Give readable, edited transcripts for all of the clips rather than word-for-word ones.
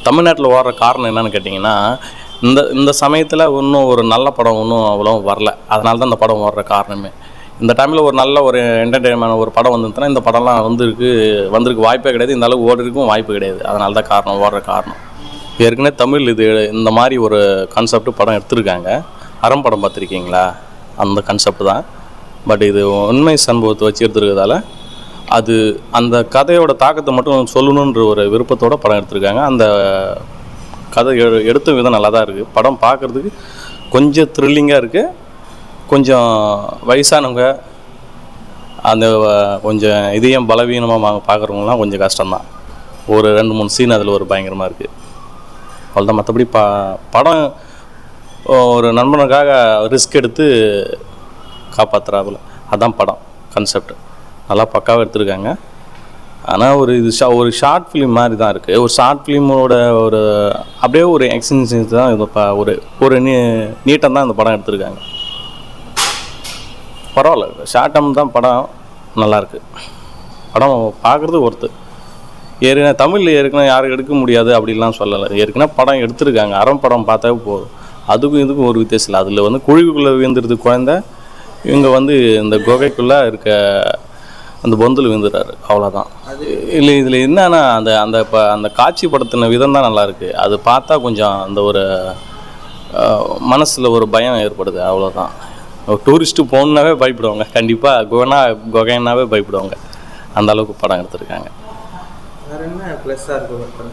தமிழ்நாட்டில் ஓடுற காரணம் என்னென்னு கேட்டிங்கன்னா, இந்த இந்த சமயத்தில் இன்னும் ஒரு நல்ல படம் இன்னும் அவ்வளோ வரல. அதனால தான் இந்த படம் ஓடுற காரணமே. இந்த டைமில் ஒரு நல்ல ஒரு என்டர்டெயின்மெண்ட் ஒரு படம் வந்துருந்துன்னா இந்த படம்லாம் வந்திருக்கு வாய்ப்பே கிடையாது. இந்த அளவுக்கு ஓடுறதுக்கும் வாய்ப்பு கிடையாது. அதனால தான் காரணம், ஓடுற காரணம். ஏற்கனவே தமிழ் இந்த மாதிரி ஒரு கான்செப்ட் படம் எடுத்திருக்காங்க. அறம் படம் பார்த்துருக்கீங்களா? அந்த கான்செப்ட் தான். பட் இது உண்மை சம்பவத்தை வச்சு எடுத்துருக்கிறதால அந்த கதையோட தாக்கத்தை மட்டும் சொல்லணுன்ற ஒரு விருப்பத்தோடு படம் எடுத்திருக்காங்க. அந்த கதை எடுத்த விதம் நல்லா தான் இருக்குது. படம் பார்க்குறதுக்கு கொஞ்சம் த்ரில்லிங்காக இருக்குது. கொஞ்சம் வயசானவங்க அந்த கொஞ்சம் இதயம் பலவீனமாக பார்க்குறவங்களாம் கொஞ்சம் கஷ்டம்தான். ஒரு 2-3 சீன் அதில் ஒரு பயங்கரமாக இருக்குது. அவ்வளோதான். மற்றபடி படம் ஒரு நண்பனுக்காக ரிஸ்க் எடுத்து காப்பாற்றுறாப்புல. அதுதான் படம் கான்செப்ட். நல்லா பக்காவாக எடுத்திருக்காங்க. ஆனால் ஒரு ஷார்ட் ஃபிலிம் மாதிரி தான் இருக்குது. ஒரு ஷார்ட் ஃபிலிமோட அப்படியே ஒரு எக்ஸ்பீரியன்ஸ் தான் இது. ஒரு நீட்டம் தான் இந்த படம் எடுத்திருக்காங்க. பரவாயில்ல, ஷார்ட் டேர்ம் தான். படம் நல்லாயிருக்கு. படம் பார்க்குறது ஏற்கனவே தமிழில் யாரும் எடுக்க முடியாது அப்படின்லாம் சொல்லலை. ஏற்கனவே படம் எடுத்திருக்காங்க. அறம் படம் பார்த்தாவே போதும். அதுக்கும் இதுக்கும் ஒரு வித்தியாசம் இல்லை. அதில் குழிவுக்குள்ளே விழுந்துருது குழந்தை. இவங்க இந்த குகைக்குள்ளே இருக்க அந்த பொந்தில் விழுந்துடுறாரு. அவ்வளோதான். இல்லை, இதில் என்னன்னா அந்த காட்சிப்படுத்தின விதம் தான் நல்லாயிருக்கு. அது பார்த்தா கொஞ்சம் ஒரு மனசில் ஒரு பயம் ஏற்படுது. அவ்வளோதான். டூரிஸ்ட்டு போகணுன்னாவே பயப்படுவாங்க. கண்டிப்பாக குகைன்னாவே பயப்படுவாங்க. அந்த அளவுக்கு படம் எடுத்திருக்காங்க. வேறு என்ன ப்ளஸ்ஸாக இருக்குது?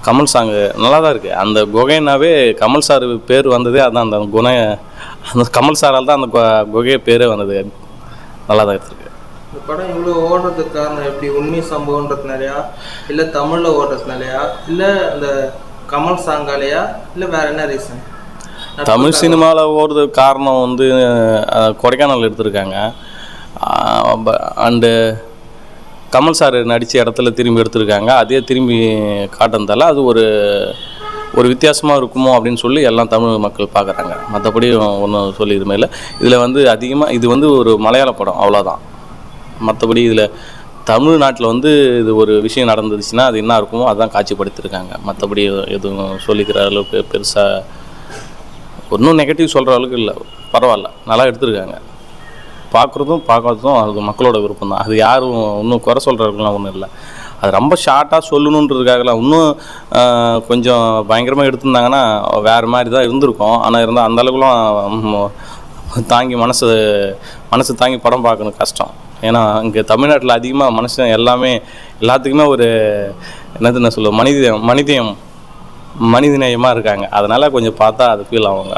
கமல் சாங்கு நல்லா தான் இருக்குது. அந்த குகைனாவே கமல் சார் பேர் வந்ததே அதான். அந்த கமல் சாரால் தான் அந்த குகை பேரே வந்தது. நல்லா தான் எடுத்துருக்கு. இந்த படம் இவ்வளோ ஓடுறதுக்கு காரணம் எப்படி? உண்மை சம்பவன்றதுனாலையா, இல்லை தமிழில் ஓடுறதுனாலையா, இல்லை அந்த கமல் சாங்காலையா, இல்லை வேறு என்ன ரீசன்? தமிழ் சினிமாவில் ஓடுறதுக்கு காரணம் கொடைக்கானல் எடுத்திருக்காங்க. அண்டு கமல் சார் நடித்த இடத்துல திரும்பி எடுத்திருக்காங்க. அதே திரும்பி காட்டுறதால அது ஒரு வித்தியாசமாக இருக்குமோ அப்படின்னு சொல்லி எல்லாம் தமிழ் மக்கள் பார்க்குறாங்க. மற்றபடி ஒன்றும் சொல்லி இதுமே இல்லை. இதில் அதிகமாக இது ஒரு மலையாள படம், அவ்வளோதான். மற்றபடி இதில் தமிழ்நாட்டில் இது ஒரு விஷயம் நடந்துச்சுன்னா அது என்ன இருக்குமோ அதுதான் காட்சிப்படுத்தியிருக்காங்க. மற்றபடி எதுவும் சொல்லிக்கிற அளவுக்கு பெருசாக ஒன்றும் நெகட்டிவ் சொல்கிற அளவுக்கு இல்லை. பரவாயில்ல, நல்லா எடுத்திருக்காங்க. பார்க்குறதும் அது மக்களோட விருப்பம் தான். அது யாரும் இன்னும் குறை சொல்கிறதுக்குலாம் ஒன்றும் இல்லை. அது ரொம்ப ஷார்ட்டாக சொல்லணுன்றதுக்காகலாம் இன்னும் கொஞ்சம் பயங்கரமாக எடுத்திருந்தாங்கன்னா வேறு மாதிரி தான் இருந்திருக்கும். ஆனால் இருந்தால் அந்தளவுக்குலாம் தாங்கி மனசு தாங்கி படம் பார்க்கணும் கஷ்டம். ஏன்னா இங்கே தமிழ்நாட்டில் அதிகமாக மனுஷன் எல்லாத்துக்குமே என்ன சொல்ல மனிதநேயமாக இருக்காங்க. அதனால் கொஞ்சம் பார்த்தா அது ஃபீல் ஆகுங்க.